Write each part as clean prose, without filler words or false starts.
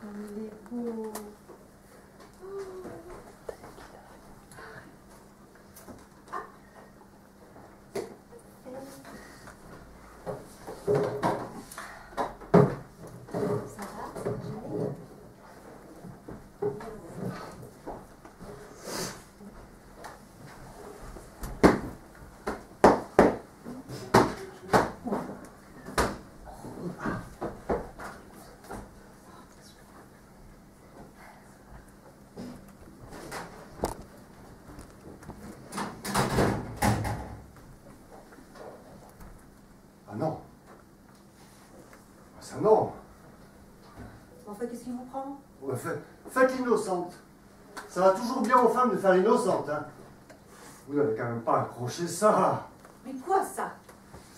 comme il est beau. Non. Ça non. Enfin, qu'est-ce qui vous prend? Ouais, faites l'innocente. Ça va toujours bien aux femmes de faire l'innocente, hein. Vous n'avez quand même pas accroché ça. Mais quoi, ça?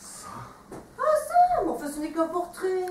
Ça. Ah, ça? Mais enfin, ce n'est qu'un portrait.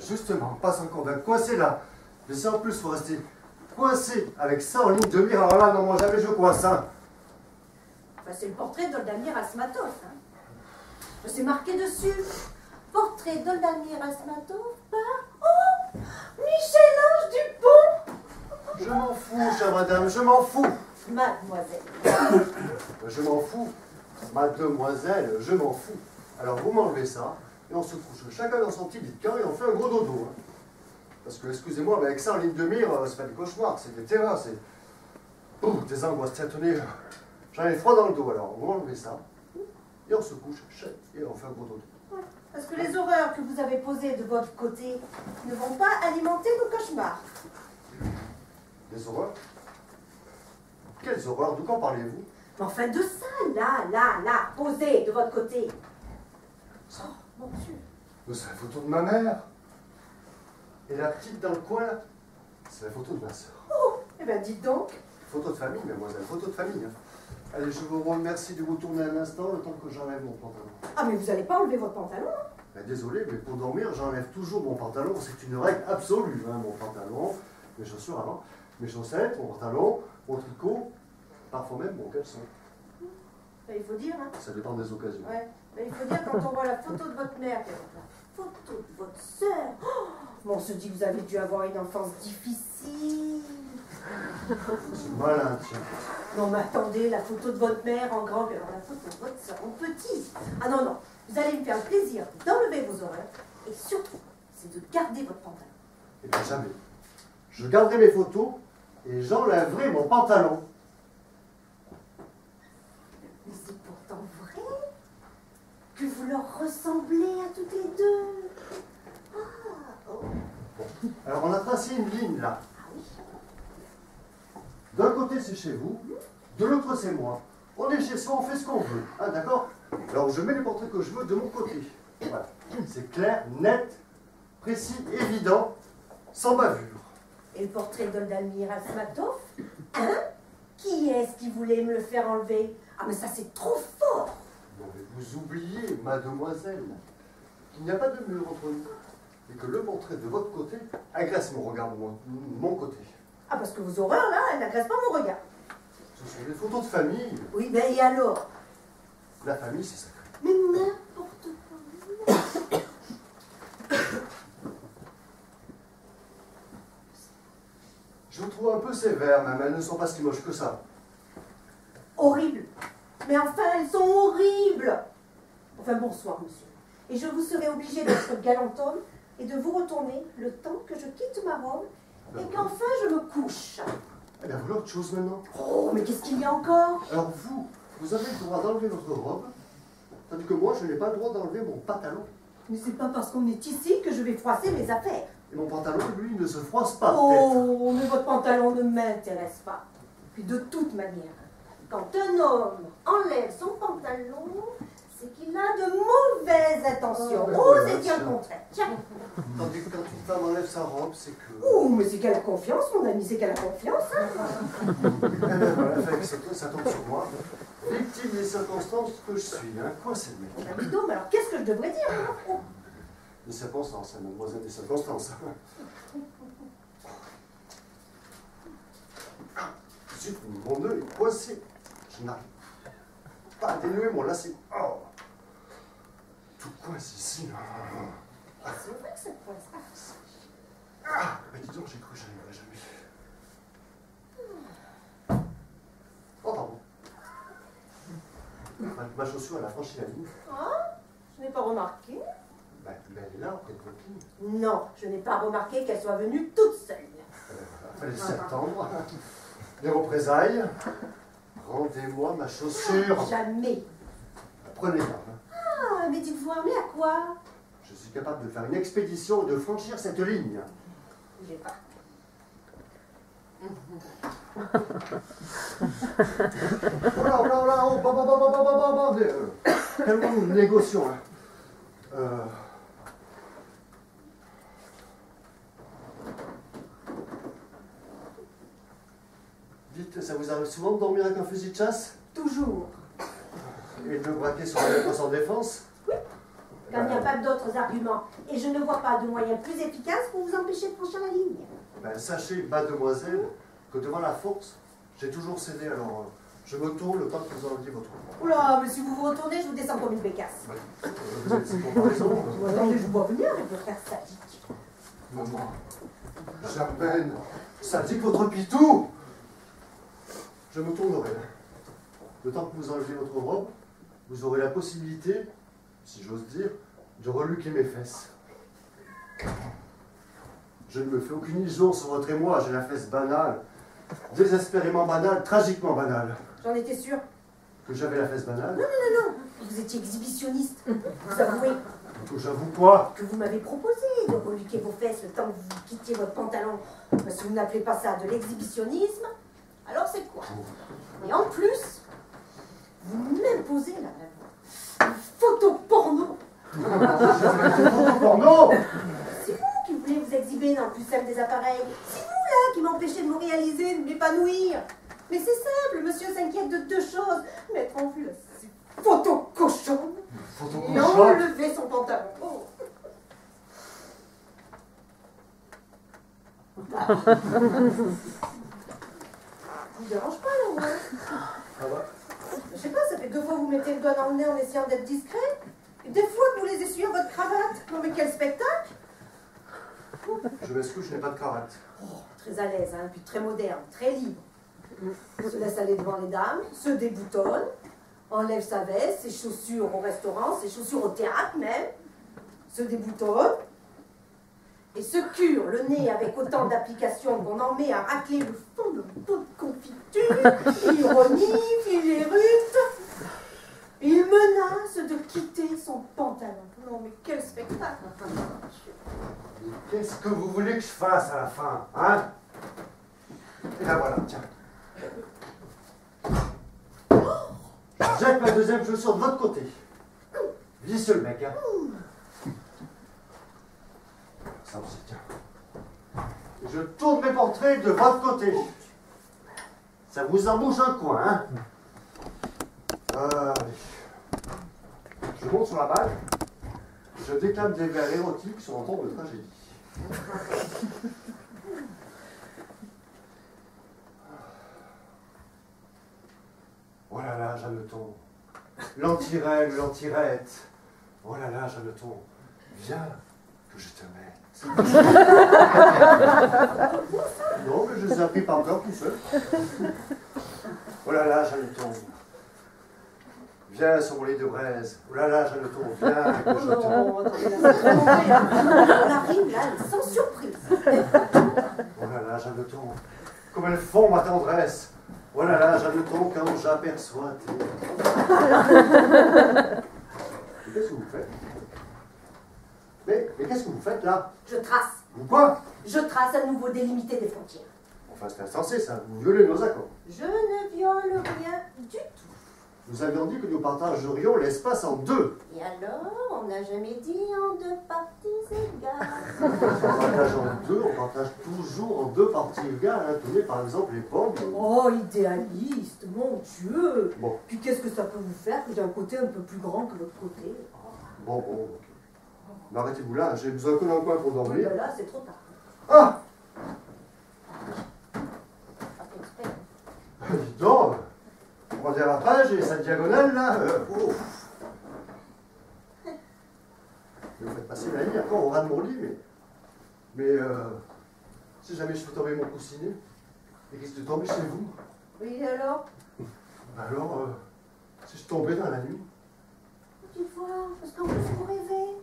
Justement, pas encore bien coincé là. Mais si en plus, faut rester coincé avec ça en ligne de mire, alors là, non, moi jamais je coince, hein. Enfin, c'est le portrait d'Oldamir Asmatov, hein. C'est marqué dessus. Portrait d'Oldamir Asmatov par... Oh, Michel-Ange Dupont. Je m'en fous, chère madame, je m'en fous. Mademoiselle. Je m'en fous. Mademoiselle, je m'en fous. Alors vous m'enlevez ça, et on se couche chacun dans son petit lit de camp et on fait un gros dodo. Hein. Parce que, excusez-moi, mais avec ça en ligne de mire, c'est pas des cauchemars, c'est des terrains, c'est... Ouh, des angoisses, tenez, j'en ai froid dans le dos, alors vous m'enlevez ça, et on se couche, et on fait un gros dodo. Ouais, parce que les horreurs que vous avez posées de votre côté ne vont pas alimenter nos cauchemars. Des horreurs? Quelles horreurs? De quoi parlez-vous? Enfin, de ça, là, posées de votre côté. Oh, mon Dieu. C'est la photo de ma mère. Et la petite dans le coin, là, c'est la photo de ma soeur. Oh, eh bien, dites donc. Photo de famille, mademoiselle, photo de famille. Hein. Allez, je vous remercie de vous tourner un instant, le temps que j'enlève mon pantalon. Ah, mais vous n'allez pas enlever votre pantalon, hein? Ben, désolé, mais pour dormir, j'enlève toujours mon pantalon. C'est une règle absolue, hein, mon pantalon, mes chaussures avant, mes chaussettes, mon pantalon, mon tricot, parfois même mon caleçon. Ben, il faut dire, hein. Ça dépend des occasions. Ouais, ben, il faut dire quand on voit la photo de votre mère, la photo de votre sœur. Oh, bon, on se dit que vous avez dû avoir une enfance difficile. C'est malin, tiens. Non, mais attendez, la photo de votre mère en grand, alors la photo de votre soeur en petit. Ah non, non, vous allez me faire le plaisir d'enlever vos horreurs et surtout, c'est de garder votre pantalon. Eh bien, jamais. Je garderai mes photos et j'enlèverai mon pantalon. Mais c'est pourtant vrai que vous leur ressemblez à toutes les deux. Ah, oh. Bon. Alors, on a tracé une ligne, là. Ah oui. D'un côté, c'est chez vous, de l'autre, c'est moi. On est chez soi, on fait ce qu'on veut. Ah, d'accord? Alors, je mets les portraits que je veux de mon côté. Voilà. C'est clair, net, précis, évident, sans bavure. Et le portrait d'Oldamir Asmatov? Hein? Qui est-ce qui voulait me le faire enlever? Ah, mais ça, c'est trop fort! Non, mais vous oubliez, mademoiselle, qu'il n'y a pas de mur entre nous. Et que le portrait de votre côté agresse mon regard de mon côté. Ah, parce que vos horreurs, là, elles n'agressent pas mon regard. Ce sont des photos de famille. Oui, ben et alors? La famille, c'est sacré. Mais n'importe quoi. Je vous trouve un peu sévère, même. Elles ne sont pas si moches que ça. Horrible. Mais enfin, elles sont horribles. Enfin, bonsoir, monsieur. Et je vous serai obligée d'être galant homme et de vous retourner le temps que je quitte ma robe et qu'enfin je me couche. Eh bien, voilà autre chose maintenant. Oh, mais qu'est-ce qu'il y a encore? Alors vous avez le droit d'enlever votre robe, tandis que moi, je n'ai pas le droit d'enlever mon pantalon. Mais c'est pas parce qu'on est ici que je vais froisser mes affaires. Et mon pantalon, lui, ne se froisse pas, peut-être. Oh, mais votre pantalon ne m'intéresse pas. Puis de toute manière, quand un homme enlève son pantalon, c'est qu'il a de mauvaises intentions. Ah, ben Oh, voilà, c'est bien le tiens. contraire. Tiens. Tandis que quand une femme enlève sa robe, c'est que... Oh, mais c'est qu'elle a confiance, mon ami, c'est qu'elle a confiance. Hein. Eh bien, voilà, ça tombe sur moi. Victime des circonstances que je suis, hein. Quoi, c'est le mec? Ah, dis donc, mais alors qu'est-ce que je devrais dire? Oh. Des circonstances, hein, mademoiselle, des circonstances. Zut, mon nœud est coincé. Je n'arrive pas à dénouer mon lacet. Oh. Tout coince ici. C'est vrai que ça coince. ma chaussure, elle a franchi la ligne. Ah, je n'ai pas remarqué. Ben, elle est là, auprès de votre ligne. Non, je n'ai pas remarqué qu'elle soit venue toute seule. Après le septembre, les représailles, rendez-moi ma chaussure. Jamais. Prenez garde. Hein. Ah, mais dites-vous armé à quoi? Je suis capable de faire une expédition et de franchir cette ligne. J'ai pas. Oh là, oh là, oh là, oh, calmons-nous, négocions. Hein. Dites, ça vous arrive souvent de dormir avec un fusil de chasse? Toujours. Et de le braquer sur un être sans défense? Oui. Car il n'y a pas d'autres arguments. Et je ne vois pas de moyen plus efficace pour vous empêcher de franchir la ligne. Ben, sachez, mademoiselle, que devant la force, j'ai toujours cédé. Alors, je me tourne le temps que vous enleviez votre bras. Oula, mais si vous vous retournez, je vous descends comme une bécasse. Vous êtes une comparaison. Attendez, je vous vois venir avec vos frères sadiques. Maman, j'appelle sadique votre pitou. Je me tournerai. Le temps que vous enlevez votre robe, vous aurez la possibilité, si j'ose dire, de reluquer mes fesses. Je ne me fais aucune illusion sur votre émoi, j'ai la fesse banale, désespérément banale, tragiquement banale. J'en étais sûre. Que j'avais la fesse banale? Non. Vous étiez exhibitionniste. Vous avouez Que j'avoue quoi? que vous m'avez proposé de reluquer vos fesses le temps que vous quittiez votre pantalon. Mais si vous n'appelez pas ça de l'exhibitionnisme, alors c'est quoi? Et en plus, vous m'imposez là une photo porno. Porno! C'est vous qui voulez vous exhiber dans le plus simple des appareils. C'est vous là qui m'empêchez de me réaliser, de m'épanouir. Mais c'est simple, monsieur s'inquiète de deux choses. Mettre en vue ces photos cochonnes et enlever son pantalon. Oh. Ça vous dérange pas là, ouais? Ça va? Je sais pas, ça fait 2 fois que vous mettez le doigt dans le nez en essayant d'être discret. Et des fois que vous les essuyez à votre cravate. Non mais quel spectacle! Je m'excuse, je n'ai pas de cravate. Oh, très à l'aise, hein, puis très moderne, très libre. Se laisse aller devant les dames, se déboutonne, enlève sa veste, ses chaussures au restaurant, ses chaussures au théâtre même, se déboutonne, et se cure le nez avec autant d'applications qu'on en met à racler le fond de pot de confiture, ironie, filérute. Il menace de quitter son pantalon. Non mais quel spectacle! Mais qu'est-ce que vous voulez que je fasse à la fin, hein? Et là voilà, tiens. Je jette ma deuxième chaussure de votre côté. Vicieux le mec, hein? Ça aussi, tiens. Je tourne mes portraits de votre côté. Ça vous embouche un coin, hein? Je monte sur la balle. Je déclame des vers érotiques sur un ton de tragédie. Oh là là, Jeanneton. L'antirègle, l'antirette. Oh là là, Jeanneton. Viens que je te mette. Non, mais je les ai appris par cœur tout seul. Oh là là, Jeanneton. Viens sur mon lit de braise. Oh là là, Jeanneton, viens que je te mette. Non, attendez, là, c'est vraiment bien. On arrive là, sans surprise. Oh là là, Jeanneton, comme elles font ma tendresse. Oh là là, Jeanneton, quand j'aperçois tes... Qu'est-ce que vous faites? Mais qu'est-ce que vous faites là? Je trace. Vous quoi? Je trace à nouveau délimiter des frontières. Enfin, c'est insensé ça, vous violez nos accords. Je ne viole rien du tout. Nous avions dit que nous partagerions l'espace en deux. Et alors, on n'a jamais dit en 2 parties égales. On partage en deux, on partage toujours en 2 parties égales. Hein. Tenez par exemple les pommes. Oh, idéaliste, mon Dieu. Bon, Puis qu'est-ce que ça peut vous faire que j'ai un côté un peu plus grand que l'autre côté? bon, ok. Mais arrêtez-vous là, j'ai besoin que d'un coin pour Oui, dormir. ben là, c'est trop tard. Ah! Pas fait exprès. Dis donc, on va dire la page et sa diagonale là. Vous faites passer la ligne encore au ras de mon lit, mais si jamais je fais tomber mon coussinet, il risque de tomber chez vous. Oui, alors? Alors, Si je tombais dans la nuit. Tu vois, parce qu'en plus vous rêvez.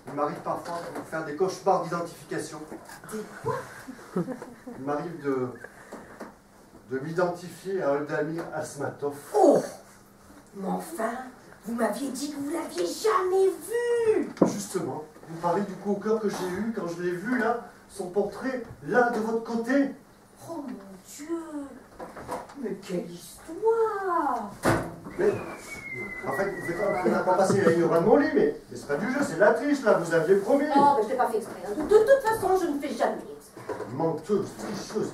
Il m'arrive parfois de faire des cauchemars d'identification. Des quoi? Il m'arrive de m'identifier à Oldamir Asmatov. Oh! Mais enfin, vous m'aviez dit que vous l'aviez jamais vu! Justement, vous parlez du coup au cœur que j'ai eu quand je l'ai vu là, son portrait là de votre côté. Oh mon Dieu! Mais quelle histoire! Mais, en fait, vous n'avez pas passé la ligne au ras de mon lit, mais c'est pas du jeu, c'est la triche là, vous aviez promis. Oh, mais je l'ai pas fait exprès. De toute façon, je ne fais jamais exprès. Menteuse, tricheuse.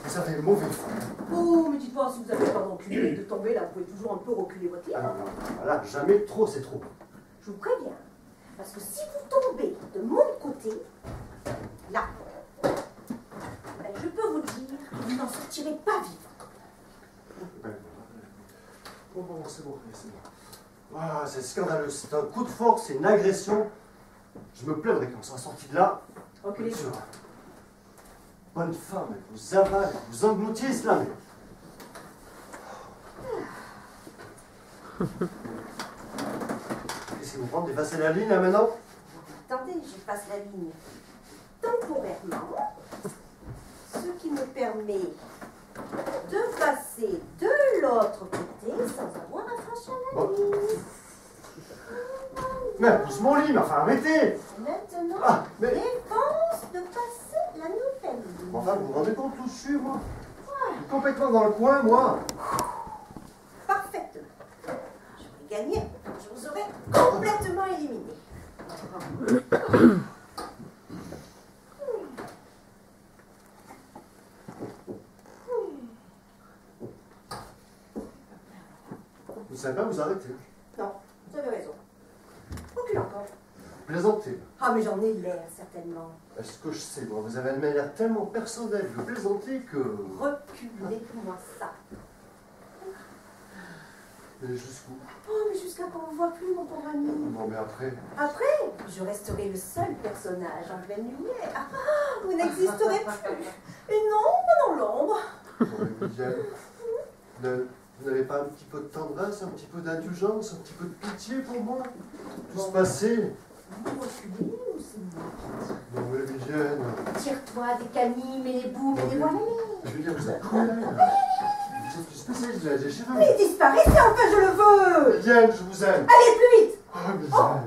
Vous avez mauvais fond. Oh, mais dites pas, si vous avez pas reculé de tomber, là, vous pouvez toujours un peu reculer votre lit. Ah non, voilà, jamais trop, c'est trop. Je vous préviens. Parce que si vous tombez de mon côté, là, ben, je peux vous dire que vous n'en sortirez pas vivant. Bon, c'est bon, c'est bon. Ah, c'est scandaleux, c'est un coup de force, c'est une agression. Je me plaindrai quand on sera sorti de là. Reculez. Sûr. Bonne femme, elle vous avale, elle vous engloutisse là, mais... Qu'est-ce que vous prendre d'effacer la ligne là maintenant? Attendez, j'efface la ligne temporairement, ce qui me permet de passer de l'autre côté sans avoir à franchir la Bon. ligne. Mais elle pousse mon lit, mais enfin arrêtez! Maintenant, Ah, mais... défense de passer la nouvelle ligne. Enfin, vous vous rendez compte où je suis, moi? Je suis complètement dans le coin, moi. Parfaitement. J'aurais gagné, je vous aurais complètement éliminé. Vous savez pas vous arrêter. Non, vous avez raison. Recule encore. Plaisantez. Ah, mais j'en ai l'air, certainement. Est-ce que je sais, moi, vous avez une manière tellement personnelle de plaisanter que... Reculez-moi ça. Mais jusqu'où? Oh, mais jusqu'à qu'on ne voit plus, mon pauvre ami. Non, mais après... Après, je resterai le seul personnage en pleine lumière. Ah, vous n'existerez plus. Une ombre dans l'ombre. Non, mais Miguel, vous n'avez pas un petit peu de tendresse, un petit peu d'indulgence, un petit peu de pitié pour moi? Tout se passé. Vous reculez ou c'est moi? Non, mais Miguel... Tire-toi des canines et les boules et les voilà. Je veux dire, vous êtes cruel. Vous êtes spécialiste de la déchirure. Mais disparaissez, enfin, je le veux. Miguel, je vous aime. Allez, plus vite. Oh, Miguel.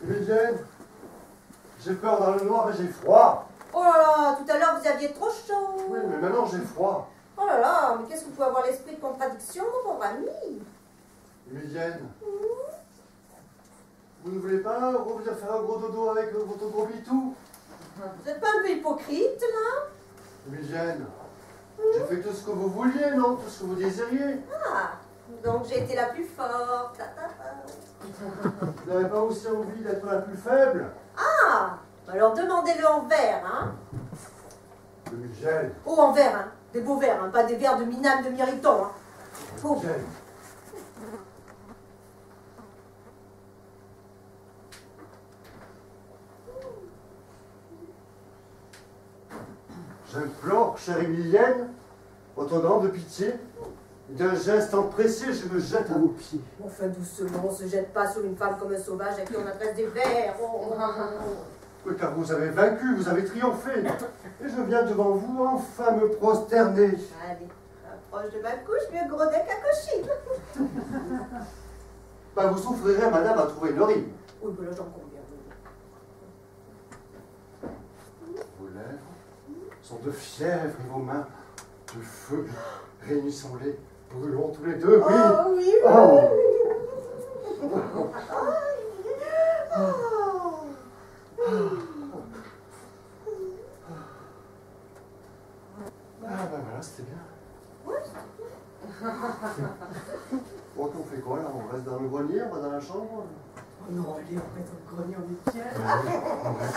Miguel, j'ai peur dans le noir et j'ai froid. Oh là là, tout à l'heure, vous aviez trop chaud. Oui, mais maintenant j'ai froid. Oh là là, mais qu'est-ce que vous pouvez avoir l'esprit de contradiction, mon pauvre ami? Miguel, vous ne voulez pas revenir faire un gros dodo avec votre gros bitou? Vous n'êtes pas un peu hypocrite, là? Miguel, j'ai fait tout ce que vous vouliez, non? Tout ce que vous désiriez. Ah, donc j'ai été la plus forte. Ta, ta, ta. Vous n'avez pas aussi envie d'être la plus faible? Ah, alors demandez-le en verre, hein? Miguel. Oh, en verre, hein? Des beaux verres, hein? Pas des verres de Minam de Miriton, hein? Oh. Miguel. J'implore, chère Emilienne, votre grande pitié, d'un geste empressé, je me jette à vos pieds. Enfin, doucement, on ne se jette pas sur une femme comme un sauvage à qui on adresse des verres. Oh. Oui, car vous avez vaincu, vous avez triomphé. Et je viens devant vous enfin me prosterner. Allez, approche de ma couche, mieux gros deck à cochine. Bah, vous souffrirez, madame, à trouver une horrible. Oui, ben là, j'en conviens. Vos lèvres sont de fièvre et vos mains de feu. Réunissons-les, brûlons tous les deux, oui. Oh, oui, oui. Oh. Ah ben voilà, c'était bien. Bon, on fait quoi là? On reste dans le grenier, on va dans la chambre? Oh non, allez, on reste dans le grenier, on est bien. Ouais, on reste.